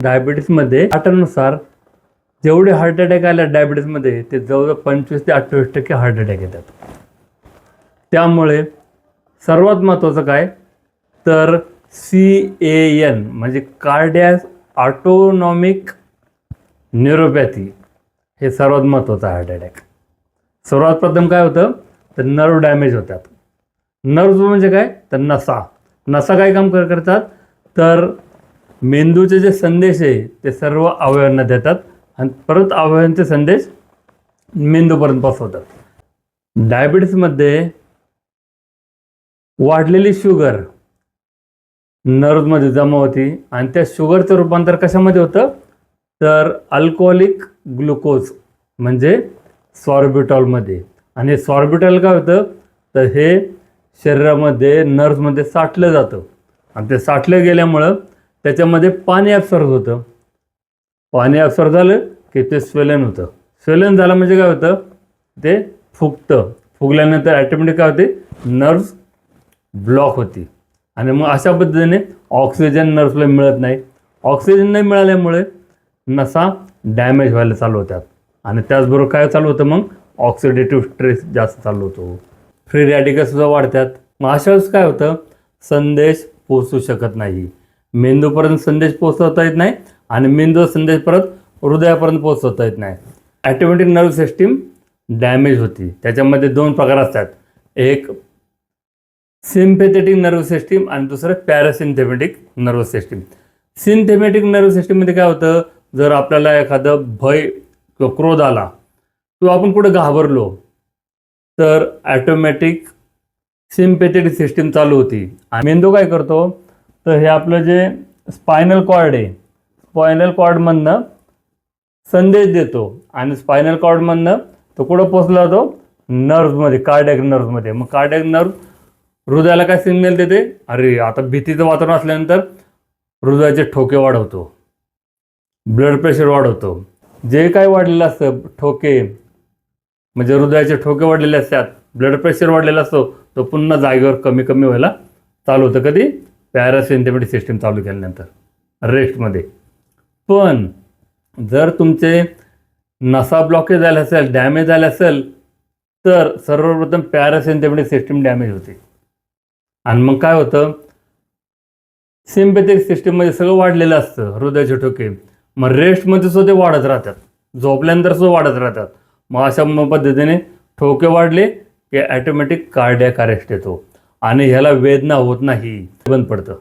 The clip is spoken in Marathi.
डायबिटीसमध्ये आटानुसार जेवढे हार्ट अटॅक आले डायबिटीसमध्ये ते जवळजवळ 25 ते 28% हार्ट अटॅक येतात. त्यामुळे सर्वात महत्त्वाचं काय तर CAN म्हणजे कार्डियाक ऑटोनॉमिक न्यूरोपॅथी हे सर्वात महत्त्वाचं आहे. हार्ट अटॅक सर्वात प्रथम काय होतं तर नर्व डॅमेज होतात. नर्व्ह म्हणजे काय तर नसा काय काम करतात तर मेंदूचे जे संदेश आहे ते सर्व अवयवांना देतात आणि परत अवयवांचे संदेश मेंदूपर्यंत पोहोचवतात. डायबिटीसमध्ये वाढलेली शुगर नर्व्हमध्ये जमा होती आणि त्या शुगरचं रूपांतर कशामध्ये होतं तर अल्कोहोलिक ग्लुकोज म्हणजे सॉर्बिटॉलमध्ये. आणि सॉर्बिटॉल काय होतं तर हे शरीरामध्ये नर्व्हमध्ये साठलं जातं आणि ते साठलं गेल्यामुळं त्याच्यामध्ये पाणी ॲब्सॉर्ब होतं. पाणी ॲब्सॉर्ब झालं की ते स्वेलन होतं. स्वेलन झालं म्हणजे काय होतं ते फुगतं. फुगल्यानंतर ॲटोमॅटिक काय होते नर्व्ह ब्लॉक होती आणि मग अशा पद्धतीने ऑक्सिजन नर्व्हला मिळत नाही. ऑक्सिजन नाही मिळाल्यामुळे नसा डॅमेज व्हायला चालू होतात आणि त्याचबरोबर काय चालू होतं मग ऑक्सिडेटिव्ह स्ट्रेस जास्त चालू होतो. फ्री रॅडिकल्ससुद्धा वाढतात. मग अशा वेळेस काय होतं संदेश पोचू शकत नाही. मेंदूपर्यंत संदेश पोचवता येत नाही आणि मेंदू संदेश परत हृदयापर्यंत पोचवता येत नाही. ॲटोमॅटिक नर्व्ह सिस्टीम डॅमेज होती. त्याच्यामध्ये 2 प्रकार असतात. एक सिम्पॅथेटिक नर्व्ह सिस्टीम आणि दुसरं parasympathetic nerve system. Sympathetic nerve सिस्टीममध्ये काय होतं जर आपल्याला एखादं भय किंवा क्रोध आला किंवा आपण कुठे घाबरलो तर ॲटोमॅटिक सिम्पॅथेटिक सिस्टीम चालू होती आणि मेंदू काय करतो तर हे आपलं जे स्पायनल कॉर्ड आहे स्पायनल कॉर्डमधनं संदेश देतो आणि स्पायनल कॉर्डमधनं तो कुठं पोचला जातो नर्व्हमध्ये कार्डियक नर्व्हमध्ये. मग कार्डियक नर्व्ह हृदयाला काय सिग्नल देते अरे आता भीतीचं वातावरण असल्यानंतर हृदयाचे ठोके वाढवतो, ब्लड प्रेशर वाढवतो. जे काय वाढलेलं असतं ठोके म्हणजे हृदयाचे ठोके वाढलेले असतात, ब्लड प्रेशर वाढलेला असतो तो पुन्हा जागेवर कमी कमी व्हायला चालू होतं. कधी पॅरासिम्पॅथेटिक सिस्टीम चालू केल्यानंतर रेस्टमध्ये. पण जर तुमचे नसा ब्लॉकेज झाले असेल डॅमेज झाले असेल तर सर्वप्रथम पॅरासिम्पॅथेटिक सिस्टीम डॅमेज होते आणि मग काय होतं सिम्पॅथेटिक सिस्टीममध्ये सगळं वाढलेलं असतं हृदयाचे ठोके. मग रेस्टमध्ये सुद्धा ते वाढत राहतात, झोपल्यानंतर सुद्धा वाढत राहतात. मग अशा पद्धतीने ठोके वाढले की ॲटोमॅटिक कार्डियक अरेस्ट येतो आणि ह्याला वेदना होत नाही, बंद पडतं.